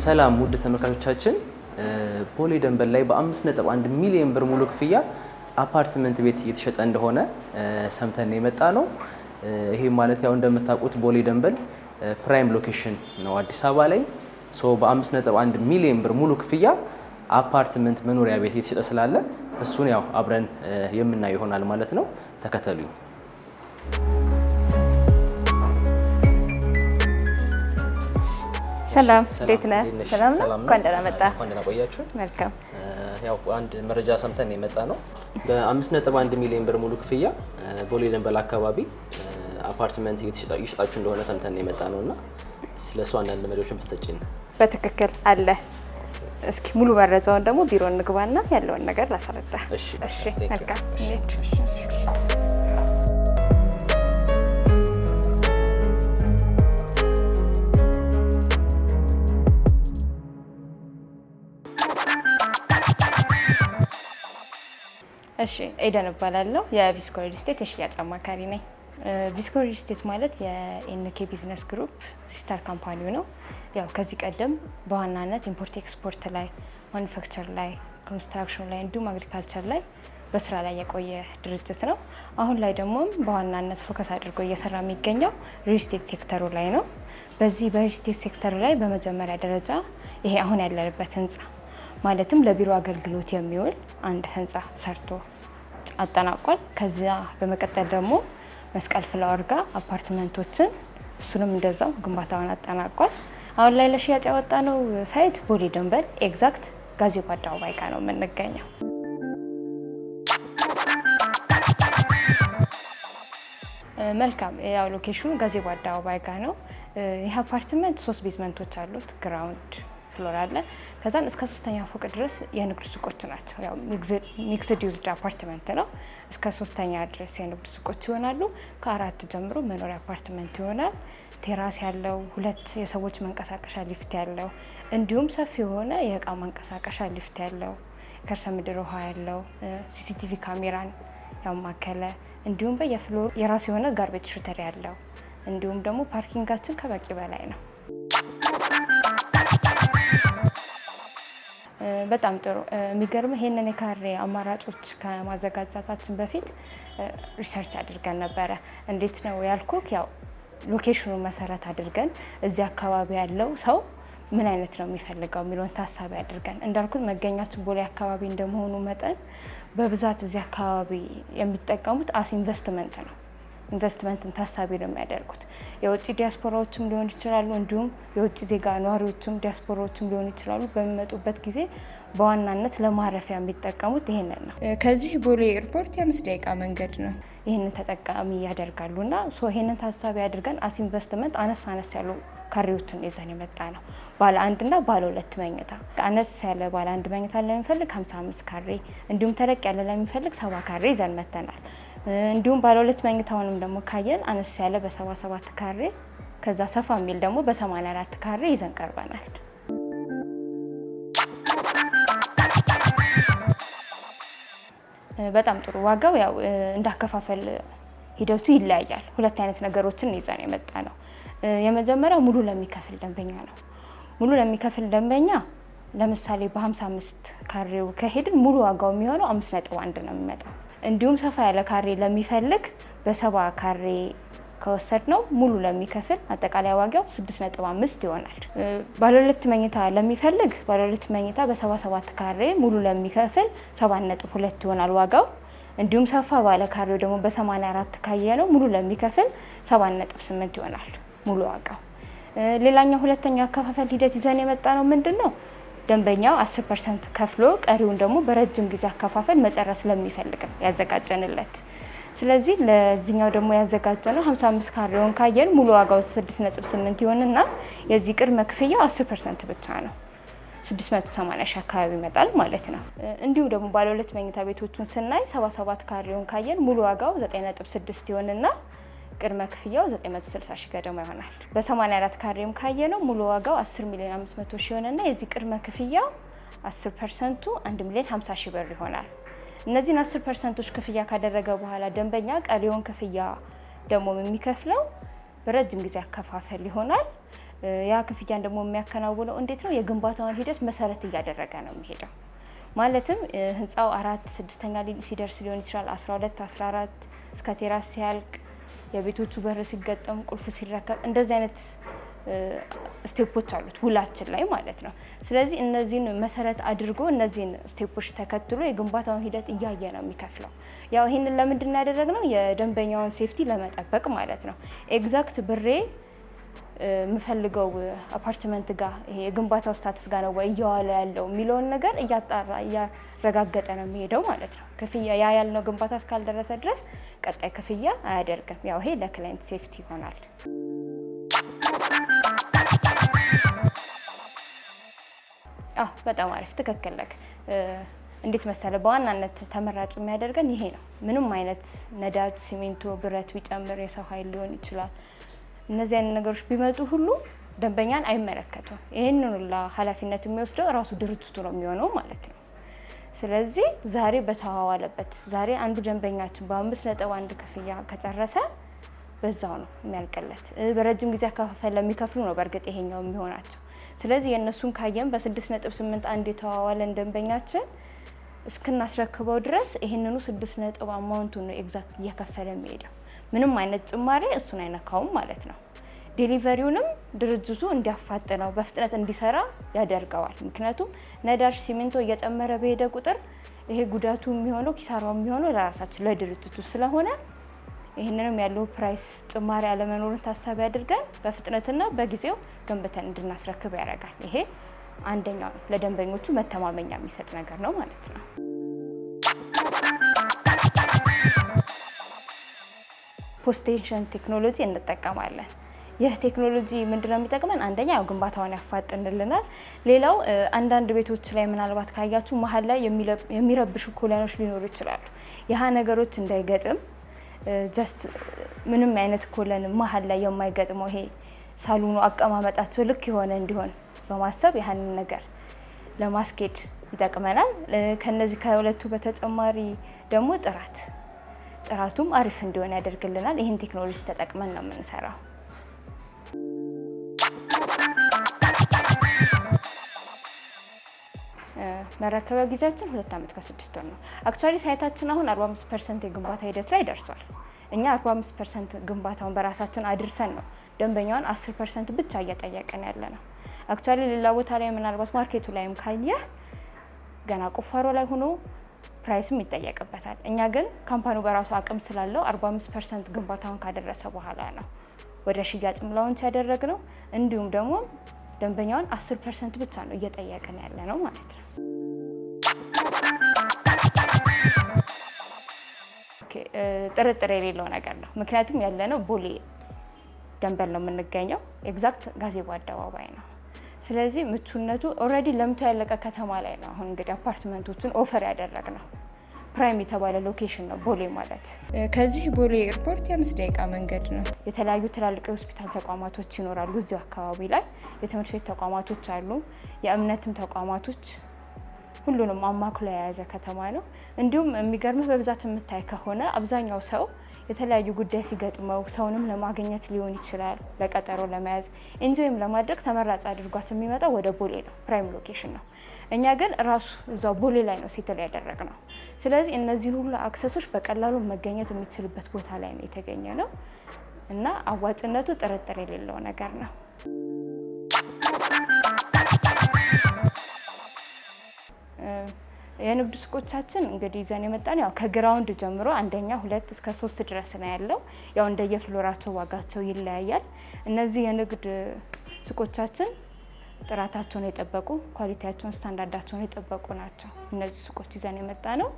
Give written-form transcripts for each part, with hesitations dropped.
ሰላም ውድ ተመልካቾቻችን፣ ቦሌ ደንበል ላይ በ5.1 ሚሊዮን ብር ሙሉ ክፍያ አፓርትመንት ቤት እየተሸጠ እንደሆነ ሰምተን የመጣ ነው። ይሄ ማለት ያው እንደምታውቁት ቦሌ ደንበል ፕራይም ሎኬሽን ነው አዲስ አበባ ላይ። በ5.1 ሚሊዮን ብር ሙሉ ክፍያ አፓርትመንት መኖሪያ ቤት እየተሸጠ ስላለ እሱን ያው አብረን የምናየው ይሆናል ማለት ነው። ተከተሉኝ። ሰላም እንዴት ነህ? ሰላም ነው። እንኳን ደህና መጣ። እንኳን ደህና ቆያችሁ። መልካም። ያው አንድ መረጃ ሰምተን የመጣ ነው። በ5.1 ሚሊዮን ብር ሙሉ ክፍያ ቦሌ ደንበል አካባቢ አፓርትመንት እየተሸጣችሁ እንደሆነ ሰምተን የመጣ ነውና ስለሱ አንዳንድ መረጃዎችን ብትሰጪን። በትክክል አለ። እስኪ ሙሉ መረጃውን ደግሞ ቢሮ እንግባና ያለውን ነገር ላስረዳ። እሺ፣ መልካም። እሺ ኤደን እባላለሁ። የቪስኮ ሪል ስቴት የሽያጭ አማካሪ ነኝ። ቪስኮ ሪል ስቴት ማለት የኤንኬ ቢዝነስ ግሩፕ ሲስተር ካምፓኒው ነው። ያው ከዚህ ቀደም በዋናነት ኢምፖርት ኤክስፖርት ላይ፣ ማኑፋክቸር ላይ፣ ኮንስትራክሽን ላይ እንዲሁም አግሪካልቸር ላይ በስራ ላይ የቆየ ድርጅት ነው። አሁን ላይ ደግሞ በዋናነት ፎከስ አድርጎ እየሰራ የሚገኘው ሪል ስቴት ሴክተሩ ላይ ነው። በዚህ በሪል ስቴት ሴክተሩ ላይ በመጀመሪያ ደረጃ ይሄ አሁን ያለንበት ህንፃ ማለትም ለቢሮ አገልግሎት የሚውል አንድ ህንፃ ሰርቶ አጠናቋል። ከዚያ በመቀጠል ደግሞ መስቀል ፍላወር ጋር አፓርትመንቶችን እሱንም እንደዛው ግንባታውን አጠናቋል። አሁን ላይ ለሽያጭ ያወጣነው ሳይት ቦሌ ደንበል ኤግዛክት ጋዜቦ አደባባይ ጋር ነው የምንገኘው። መልካም። ያው ሎኬሽኑ ጋዜቦ አደባባይ ጋር ነው። ይህ አፓርትመንት 3 ቤዝመንቶች አሉት። ግራውንድ ፍሎር አለ። ከዛን እስከ 3ኛ ፎቅ ድረስ የንግድ ሱቆች ናቸው። ያው ሚክስድ ዩዝድ አፓርትመንት ነው። እስከ 3ኛ ድረስ የንግድ ሱቆች ይሆናሉ። ከ4 ጀምሮ መኖሪያ አፓርትመንት ይሆናል። ቴራስ ያለው 2 የሰዎች መንቀሳቀሻ ሊፍት ያለው እንዲሁም ሰፊ የሆነ የእቃ መንቀሳቀሻ ሊፍት ያለው ከርሰ ምድር ውሃ ያለው ሲሲቲቪ ካሜራን ያማከለ እንዲሁም በየፍሎር የራሱ የሆነ ጋርቤጅ ሹተር ያለው እንዲሁም ደግሞ ፓርኪንጋችን ከበቂ በላይ ነው። በጣም ጥሩ። የሚገርም ይሄንን የካሬ አማራጮች ከማዘጋጀታችን በፊት ሪሰርች አድርገን ነበረ። እንዴት ነው ያልኩክ? ያው ሎኬሽኑን መሰረት አድርገን እዚህ አካባቢ ያለው ሰው ምን አይነት ነው የሚፈልገው የሚለውን ታሳቢ አድርገን እንዳልኩት መገኛችን ቦሌ አካባቢ እንደመሆኑ መጠን በብዛት እዚህ አካባቢ የሚጠቀሙት አስ ኢንቨስትመንት ነው። ኢንቨስትመንትን ታሳቢ ነው የሚያደርጉት። የውጭ ዲያስፖራዎችም ሊሆኑ ይችላሉ፣ እንዲሁም የውጭ ዜጋ ነዋሪዎችም ዲያስፖራዎችም ሊሆኑ ይችላሉ። በሚመጡበት ጊዜ በዋናነት ለማረፊያ የሚጠቀሙት ይሄንን ነው። ከዚህ ቦሌ ኤርፖርት የ5 ደቂቃ መንገድ ነው። ይህንን ተጠቃሚ ያደርጋሉና ይህንን ታሳቢ አድርገን አስ ኢንቨስትመንት አነስ ያሉ ካሬዎችን ይዘን የመጣ ነው። ባለ 1 እና ባለ 2 መኝታ። አነስ ያለ ባለ 1 መኝታ ለሚፈልግ 55 ካሬ እንዲሁም ተለቅ ያለ ለሚፈልግ 70 ካሬ ይዘን መተናል። እንዲሁም ባለ 2 መኝታውንም ደግሞ ካየን አነስ ያለ በ77 ካሬ ከዛ ሰፋ የሚል ደግሞ በ84 ካሬ ይዘን ቀርበናል። በጣም ጥሩ። ዋጋው ያው እንዳከፋፈል ሂደቱ ይለያያል። 2 አይነት ነገሮችን ይዘን የመጣ ነው። የመጀመሪያው ሙሉ ለሚከፍል ደንበኛ ነው። ሙሉ ለሚከፍል ደንበኛ ለምሳሌ በ55 ካሬው ከሄድን ሙሉ ዋጋው የሚሆነው 5.1 ነው የሚመጣው። እንዲሁም ሰፋ ያለ ካሬ ለሚፈልግ በ70 ካሬ ከወሰድ ነው ሙሉ ለሚከፍል አጠቃላይ ዋጋው 6.5 ይሆናል። ባለ 2 መኝታ ለሚፈልግ ባለ 2 መኝታ በ77 ካሬ ሙሉ ለሚከፍል 7.2 ይሆናል ዋጋው። እንዲሁም ሰፋ ባለ ካሬው ደግሞ በ84 ካየ ነው ሙሉ ለሚከፍል 7.8 ይሆናል ሙሉ ዋጋው። ሌላኛው ሁለተኛው አከፋፈል ሂደት ይዘን የመጣ ነው ምንድነው? ደንበኛው 10% ከፍሎ ቀሪውን ደግሞ በረጅም ጊዜ አከፋፈል መጨረስ ለሚፈልግ ያዘጋጀንለት። ስለዚህ ለዚህኛው ደግሞ ያዘጋጀነው 55 ካሬውን ካየን ሙሉ ዋጋው 6.8 ይሆንና የዚህ ቅድመ ክፍያው 10% ብቻ ነው። 680 ሺህ አካባቢ ይመጣል ማለት ነው። እንዲሁ ደግሞ ባለ 2 መኝታ ቤቶቹን ስናይ 77 ካሬውን ካየን ሙሉ ዋጋው 9.6 ይሆንና ቅድመ ክፍያው 960 ሺህ ገደማ ይሆናል። በ84 ካሬም ካየነው ሙሉ ዋጋው 10 ሚሊዮን 500 ሺህ ይሆንና የዚህ ቅድመ ክፍያው 10%ቱ 1 ሚሊዮን 50 ሺህ ብር ይሆናል። እነዚህን 10%ቶች ክፍያ ካደረገ በኋላ ደንበኛ ቀሪውን ክፍያ ደግሞ የሚከፍለው በረጅም ጊዜ አከፋፈል ይሆናል። ያ ክፍያን ደግሞ የሚያከናውነው እንዴት ነው? የግንባታውን ሂደት መሰረት እያደረገ ነው የሚሄደው። ማለትም ህንፃው 4-6ኛ ሲደርስ ሊሆን ይችላል፣ 12 14 እስከ ቴራስ ሲያልቅ፣ የቤቶቹ በር ሲገጠም፣ ቁልፍ ሲረከብ፣ እንደዚህ አይነት ስቴፖች አሉት ውላችን ላይ ማለት ነው። ስለዚህ እነዚህን መሰረት አድርጎ እነዚህን ስቴፖች ተከትሎ የግንባታውን ሂደት እያየ ነው የሚከፍለው። ያው ይህንን ለምንድን ያደረግነው? የደንበኛውን ሴፍቲ ለመጠበቅ ማለት ነው። ኤግዛክት ብሬ የምፈልገው አፓርትመንት ጋር ይሄ የግንባታው ስታትስ ጋር ነው ወይ እየዋለ ያለው የሚለውን ነገር እያጣራ እያረጋገጠ ነው የሚሄደው ማለት ነው። ክፍያ ያ ያልነው ግንባታ እስካልደረሰ ድረስ ቀጣይ ክፍያ አያደርግም። ያው ይሄ ለክላይንት ሴፍቲ ይሆናል። በጣም አሪፍ ትክክል ነህ። እንዴት መሰለ በዋናነት ተመራጭ የሚያደርገን ይሄ ነው። ምንም አይነት ነዳጅ፣ ሲሚንቶ፣ ብረት ቢጨምር የሰው ኃይል ሊሆን ይችላል። እነዚህ አይነት ነገሮች ቢመጡ ሁሉ ደንበኛን አይመለከቱም። ይህንን ሁላ ኃላፊነት የሚወስደው እራሱ ድርጅቱ ነው የሚሆነው ማለት ነው። ስለዚህ ዛሬ በተዋዋለበት ዛሬ አንዱ ደንበኛችን በ5.1 ክፍያ ከጨረሰ በዛው ነው የሚያልቅለት። በረጅም ጊዜ አከፋፈል ለሚከፍሉ ነው በእርግጥ ይሄኛው የሚሆናቸው። ስለዚህ የእነሱን ካየን በ6.81 የተዋዋለን ደንበኛችን እስክናስረክበው ድረስ ይህንኑ 6 አማውንቱን ነው ኤግዛክት እየከፈለ የሚሄደው። ምንም አይነት ጭማሪ እሱን አይነካውም ማለት ነው። ዴሊቨሪውንም ድርጅቱ እንዲያፋጥነው በፍጥነት እንዲሰራ ያደርገዋል። ምክንያቱም ነዳጅ፣ ሲሚንቶ እየጨመረ በሄደ ቁጥር ይሄ ጉዳቱ የሚሆነው ኪሳራው የሚሆነው ለራሳችን ለድርጅቱ ስለሆነ ይህንንም ያለው ፕራይስ ጭማሪ አለመኖሩን ታሳቢ አድርገን በፍጥነትና በጊዜው ገንብተን እንድናስረክብ ያደርጋል። ይሄ አንደኛው ነው፣ ለደንበኞቹ መተማመኛ የሚሰጥ ነገር ነው ማለት ነው። ፖስት ቴንሽን ቴክኖሎጂ እንጠቀማለን። ይህ ቴክኖሎጂ ምንድነው የሚጠቅመን? አንደኛ ያው ግንባታውን ያፋጥንልናል። ሌላው አንዳንድ ቤቶች ላይ ምናልባት ካያችሁ መሀል ላይ የሚረብሹ ኮለኖች ሊኖሩ ይችላሉ። ያህ ነገሮች እንዳይገጥም ጀስት ምንም አይነት ኮለን መሀል ላይ የማይገጥመው ይሄ ሳሎኑ አቀማመጣቸው ልክ የሆነ እንዲሆን በማሰብ ያህንን ነገር ለማስኬድ ይጠቅመናል። ከነዚህ ከሁለቱ በተጨማሪ ደግሞ ጥራቱም አሪፍ እንዲሆን ያደርግልናል። ይህን ቴክኖሎጂ ተጠቅመን ነው የምንሰራው። መረከቢያ ጊዜያችን 2 ዓመት ከ6 ወር ነው። አክቹአሊ ሳይታችን አሁን 45% የግንባታ ሂደት ላይ ደርሷል። እኛ 45% ግንባታውን በራሳችን አድርሰን ነው ደንበኛውን 10% ብቻ እየጠየቅን ያለ ነው። አክቹአሊ ሌላ ቦታ ላይ ምናልባት ማርኬቱ ላይም ካየህ ገና ቁፋሮ ላይ ሆኖ ፕራይስም ይጠየቅበታል። እኛ ግን ካምፓኒው በራሱ አቅም ስላለው 45% ግንባታውን ካደረሰ በኋላ ነው ወደ ሽያጭም ላውንች ያደረግነው። እንዲሁም ደግሞ ደንበኛውን 10% ብቻ ነው እየጠየቅን ያለ ነው ማለት ነው። ጥርጥር የሌለው ነገር ነው። ምክንያቱም ያለነው ቦሌ ደንበል ነው የምንገኘው፣ ኤግዛክት ጋዜቦ አደባባይ ነው። ስለዚህ ምቹነቱ ኦልሬዲ ለምቶ ያለቀ ከተማ ላይ ነው። አሁን እንግዲህ አፓርትመንቶችን ኦፈር ያደረግነው ፕራይም የተባለ ሎኬሽን ነው ቦሌ ማለት። ከዚህ ቦሌ ኤርፖርት የ5 ደቂቃ መንገድ ነው። የተለያዩ ትላልቅ የሆስፒታል ተቋማቶች ይኖራሉ እዚሁ አካባቢ ላይ። የትምህርት ቤት ተቋማቶች አሉ፣ የእምነትም ተቋማቶች፣ ሁሉንም አማክሎ የያዘ ከተማ ነው። እንዲሁም የሚገርምህ በብዛት የምታይ ከሆነ አብዛኛው ሰው የተለያዩ ጉዳይ ሲገጥመው ሰውንም ለማግኘት ሊሆን ይችላል፣ ለቀጠሮ ለመያዝ ኢንጆይም ለማድረግ ተመራጭ አድርጓት የሚመጣው ወደ ቦሌ ነው። ፕራይም ሎኬሽን ነው። እኛ ግን ራሱ እዛው ቦሌ ላይ ነው ሴትል ያደረግነው። ስለዚህ እነዚህን ሁሉ አክሰሶች በቀላሉ መገኘት የሚችልበት ቦታ ላይ ነው የተገኘ ነው እና አዋጭነቱ ጥርጥር የሌለው ነገር ነው። የንግድ ሱቆቻችን እንግዲህ ይዘን የመጣን ያው ከግራውንድ ጀምሮ 1ኛ 2 እስከ 3 ድረስ ነው ያለው። ያው እንደየፍሎራቸው ዋጋቸው ይለያያል። እነዚህ የንግድ ሱቆቻችን ጥራታቸውን የጠበቁ ኳሊቲያቸውን፣ ስታንዳርዳቸውን የጠበቁ ናቸው። እነዚህ ሱቆች ይዘን የመጣ ነው።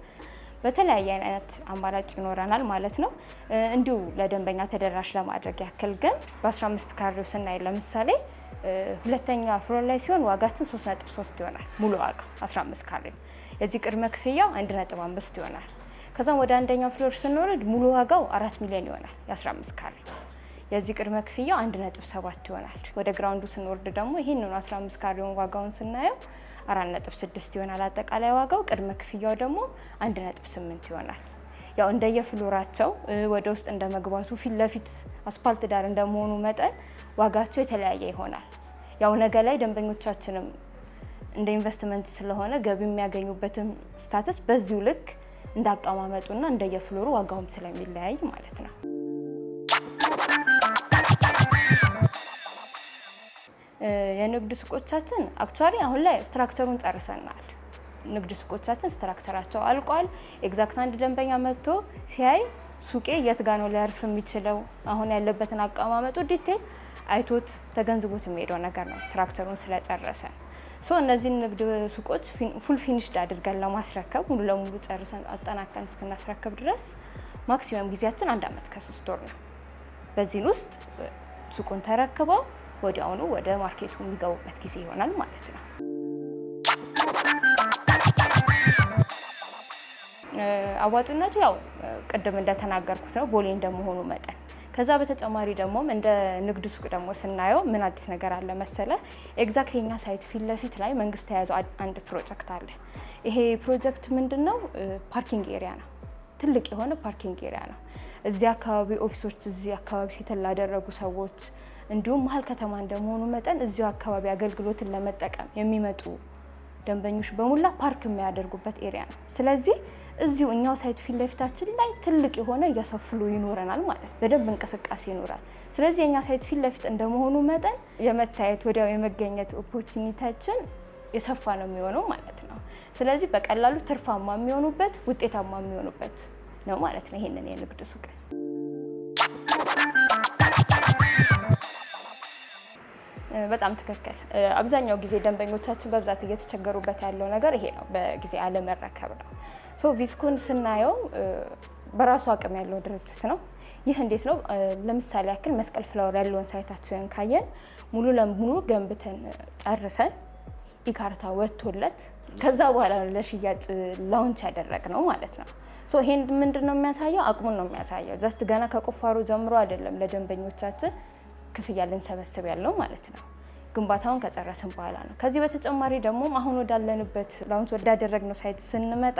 በተለያየ አይነት አማራጭ ይኖረናል ማለት ነው። እንዲሁ ለደንበኛ ተደራሽ ለማድረግ ያክል ግን በ15 ካሬው ስናይ ለምሳሌ 2ኛ ፍሎር ላይ ሲሆን ዋጋችን 3.3 ይሆናል። ሙሉ ዋጋ 15 ካሬ። የዚህ ቅድመ ክፍያው 1.5 ይሆናል። ከዛም ወደ 1ኛው ፍሎር ስንወርድ ሙሉ ዋጋው 4 ሚሊዮን ይሆናል። የ15 ካሬ የዚህ ቅድመ ክፍያው 1.7 ይሆናል። ወደ ግራውንዱ ስንወርድ ደግሞ ይህንኑ 15 ካሬውን ዋጋውን ስናየው 4.6 ይሆናል አጠቃላይ ዋጋው። ቅድመ ክፍያው ደግሞ 1.8 ይሆናል። ያው እንደየፍሎራቸው ወደ ውስጥ እንደመግባቱ ፊት ለፊት አስፓልት ዳር እንደመሆኑ መጠን ዋጋቸው የተለያየ ይሆናል። ያው ነገ ላይ ደንበኞቻችንም እንደ ኢንቨስትመንት ስለሆነ ገቢ የሚያገኙበትም ስታተስ በዚሁ ልክ እንዳቀማመጡና እንደየፍሎሩ ዋጋውም ስለሚለያይ ማለት ነው። የንግድ ሱቆቻችን አክቹአሊ አሁን ላይ ስትራክቸሩን ጨርሰናል። ንግድ ሱቆቻችን ስትራክቸራቸው አልቋል። ኤግዛክት አንድ ደንበኛ መጥቶ ሲያይ ሱቄ የት ጋ ነው ሊያርፍ የሚችለው አሁን ያለበትን አቀማመጡ ዲቴል አይቶት ተገንዝቦት የሚሄደው ነገር ነው ስትራክቸሩን ስለጨረሰ። እነዚህን ንግድ ሱቆች ፉል ፊኒሽድ አድርገን ለማስረከብ ሙሉ ለሙሉ ጨርሰን አጠናቀን እስክናስረክብ ድረስ ማክሲመም ጊዜያችን 1 ዓመት ከ3 ወር ነው። በዚህን ውስጥ ሱቁን ተረክበው ወዲያውኑ ወደ ማርኬቱ የሚገቡበት ጊዜ ይሆናል ማለት ነው። አዋጭነቱ ያው ቅድም እንደተናገርኩት ነው ቦሌ እንደመሆኑ መጠን። ከዛ በተጨማሪ ደግሞ እንደ ንግድ ሱቅ ደግሞ ስናየው ምን አዲስ ነገር አለ መሰለ? ኤግዛክት የኛ ሳይት ፊት ለፊት ላይ መንግስት የያዘው አንድ ፕሮጀክት አለ። ይሄ ፕሮጀክት ምንድነው? ፓርኪንግ ኤሪያ ነው። ትልቅ የሆነ ፓርኪንግ ኤሪያ ነው። እዚህ አካባቢ ኦፊሶች፣ እዚህ አካባቢ ሴትል ላደረጉ ሰዎች እንዲሁም መሀል ከተማ እንደመሆኑ መጠን እዚሁ አካባቢ አገልግሎትን ለመጠቀም የሚመጡ ደንበኞች በሙላ ፓርክ የሚያደርጉበት ኤሪያ ነው። ስለዚህ እዚሁ እኛው ሳይት ፊት ለፊታችን ላይ ትልቅ የሆነ የሰው ፍሎ ይኖረናል ማለት በደንብ እንቅስቃሴ ይኖራል። ስለዚህ የኛ ሳይት ፊት ለፊት እንደመሆኑ መጠን የመታየት ወዲያው የመገኘት ኦፖርቹኒቲያችን የሰፋ ነው የሚሆነው ማለት ነው። ስለዚህ በቀላሉ ትርፋማ የሚሆኑበት ውጤታማ የሚሆኑበት ነው ማለት ነው ይሄንን የንግድ ሱቅ። በጣም ትክክል። አብዛኛው ጊዜ ደንበኞቻችን በብዛት እየተቸገሩበት ያለው ነገር ይሄ ነው፣ በጊዜ አለመረከብ ነው። ቪስኮን ስናየው በራሱ አቅም ያለው ድርጅት ነው። ይህ እንዴት ነው? ለምሳሌ ያክል መስቀል ፍላወር ያለውን ሳይታችንን ካየን ሙሉ ለሙሉ ገንብተን ጨርሰን ኢካርታ ወጥቶለት ከዛ በኋላ ለሽያጭ ላውንች ያደረግነው ማለት ነው። ይሄን ምንድን ነው የሚያሳየው? አቅሙን ነው የሚያሳየው። ጀስት ገና ከቁፋሮ ጀምሮ አይደለም ለደንበኞቻችን ክፍያ ልንሰበስብ ያለው ማለት ነው። ግንባታውን ከጨረስን በኋላ ነው። ከዚህ በተጨማሪ ደግሞ አሁን ወዳለንበት ላውንች ወዳደረግነው ሳይት ስንመጣ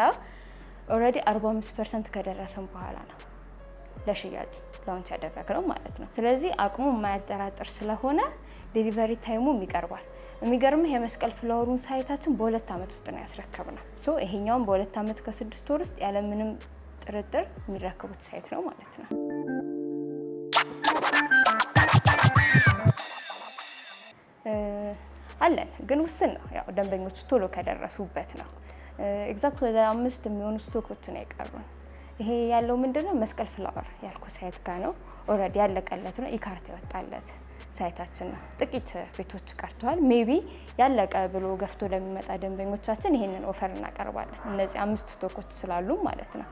ኦልሬዲ 45% ከደረስን በኋላ ነው ለሽያጭ ላውንች ያደረግነው ማለት ነው። ስለዚህ አቅሙ የማያጠራጥር ስለሆነ ዴሊቨሪ ታይሙም ይቀርባል። የሚገርምህ የመስቀል ፍላወሩን ሳይታችን በ2 ዓመት ውስጥ ነው ያስረከብነው። ይሄኛውም በ2 ዓመት ከ6 ወር ውስጥ ያለምንም ጥርጥር የሚረከቡት ሳይት ነው ማለት ነው። አለን ግን ውስን ነው። ያው ደንበኞቹ ቶሎ ከደረሱበት ነው። ኤግዛክት ወደ 5 የሚሆኑ ስቶኮች ነው የቀሩን። ይሄ ያለው ምንድነው መስቀል ፍላወር ያልኩ ሳይት ጋር ነው። ኦልሬዲ ያለቀለት ነው። ኢካርታ የወጣለት ሳይታችን ነው። ጥቂት ቤቶች ቀርተዋል። ሜቢ ያለቀ ብሎ ገፍቶ ለሚመጣ ደንበኞቻችን ይሄንን ኦፈር እናቀርባለን። እነዚህ 5 ስቶኮች ስላሉ ማለት ነው።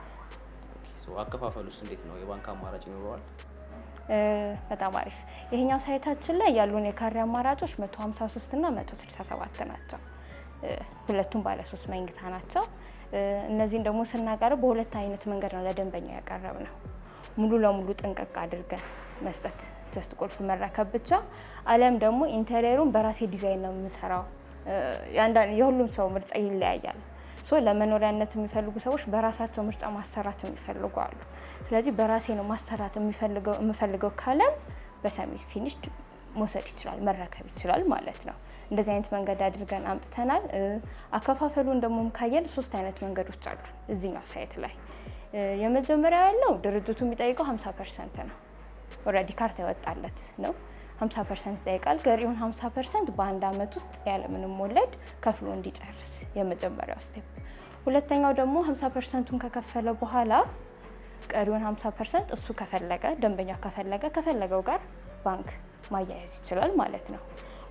አከፋፈሉስ እንዴት ነው? የባንክ አማራጭ ይኖረዋል? በጣም አሪፍ። ይሄኛው ሳይታችን ላይ ያሉን የካሬ አማራጮች 153 እና 167 ናቸው። ሁለቱም ባለ 3 መኝታ ናቸው። እነዚህን ደግሞ ስናቀርብ በሁለት አይነት መንገድ ነው ለደንበኛ ያቀረብ ነው። ሙሉ ለሙሉ ጥንቅቅ አድርገን መስጠት፣ ጀስት ቁልፍ መረከብ ብቻ፣ አለም ደግሞ ኢንቴሪየሩን በራሴ ዲዛይን ነው የምሰራው። የሁሉም ሰው ምርጫ ይለያያል። ለመኖሪያነት የሚፈልጉ ሰዎች በራሳቸው ምርጫ ማሰራት የሚፈልጉ አሉ። ስለዚህ በራሴ ነው ማሰራት የምፈልገው ካለም በሰሚ ፊኒሽድ መውሰድ ይችላል፣ መረከብ ይችላል ማለት ነው። እንደዚህ አይነት መንገድ አድርገን አምጥተናል። አከፋፈሉን ደግሞ ካየን 3 አይነት መንገዶች አሉ እዚህኛው ሳይት ላይ። የመጀመሪያው ያለው ድርጅቱ የሚጠይቀው 50% ነው። ኦልሬዲ ካርታ ይወጣለት ነው። 50% ይጠይቃል። ቀሪውን 50% በ1 ዓመት ውስጥ ያለምንም ወለድ ከፍሎ እንዲጨርስ የመጀመሪያው ስቴፕ። ሁለተኛው ደግሞ 50%ቱን ከከፈለ በኋላ ቀሪውን 50% እሱ ከፈለገ ደንበኛ ከፈለገው ጋር ባንክ ማያያዝ ይችላል ማለት ነው።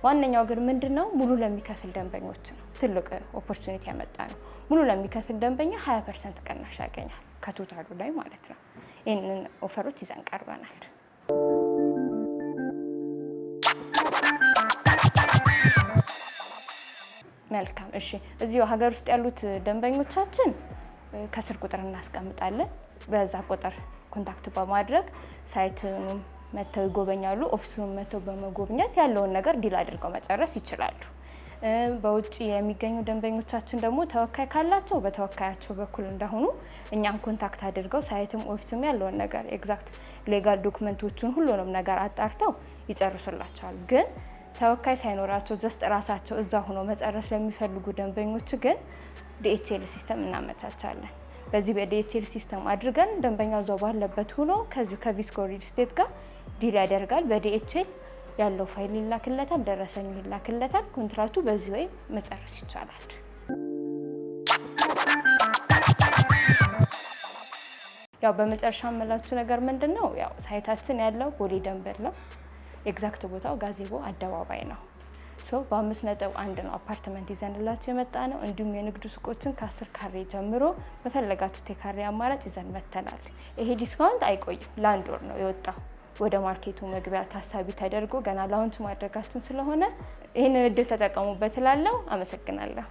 ዋነኛው ግን ምንድነው ሙሉ ለሚከፍል ደንበኞች ነው ትልቅ ኦፖርቹኒቲ ያመጣ ነው። ሙሉ ለሚከፍል ደንበኛ 20% ቅናሽ ያገኛል ከቶታሉ ላይ ማለት ነው። ይህንን ኦፈሮች ይዘን ቀርበናል። መልካም እሺ። እዚሁ ሀገር ውስጥ ያሉት ደንበኞቻችን ከስር ቁጥር እናስቀምጣለን። በዛ ቁጥር ኮንታክት በማድረግ ሳይቱንም መተው ይጎበኛሉ። ኦፊሱን መተው በመጎብኘት ያለውን ነገር ዲል አድርገው መጨረስ ይችላሉ። በውጭ የሚገኙ ደንበኞቻችን ደግሞ ተወካይ ካላቸው በተወካያቸው በኩል እንደሆኑ እኛን ኮንታክት አድርገው ሳይትም ኦፊስም ያለውን ነገር ኤግዛክት ሌጋል ዶክመንቶቹን ሁሉንም ነገር አጣርተው ይጨርሱላቸዋል። ግን ተወካይ ሳይኖራቸው ጀስት ራሳቸው እዛ ሆኖ መጨረስ ለሚፈልጉ ደንበኞች ግን ዲኤችኤል ሲስተም እናመቻቻለን። በዚህ በዲኤችኤል ሲስተም አድርገን ደንበኛው እዛው ባለበት ሆኖ ከዚሁ ከቪስኮ ሪል ስቴት ጋር ዲል ያደርጋል። በዲኤችኤል ያለው ፋይል ይላክለታል፣ ደረሰኝ ይላክለታል። ኮንትራቱ በዚህ ወይ መጨረስ ይቻላል። ያው በመጨረሻ የምላችሁ ነገር ምንድነው? ያው ሳይታችን ያለው ቦሌ ደንበር ነው። ኤግዛክት ቦታው ጋዜቦ አደባባይ ነው። በ5.1 ነው አፓርትመንት ይዘንላችሁ የመጣ ነው። እንዲሁም የንግድ ሱቆችን ከ10 ካሬ ጀምሮ በፈለጋችሁት የካሬ አማራጭ ይዘን መተናል። ይሄ ዲስካውንት አይቆይም፣ ለአንድ ወር ነው የወጣው። ወደ ማርኬቱ መግቢያ ታሳቢ ተደርጎ ገና ላውንች ማድረጋችን ስለሆነ ይህንን እድል ተጠቀሙበት እላለሁ። አመሰግናለሁ።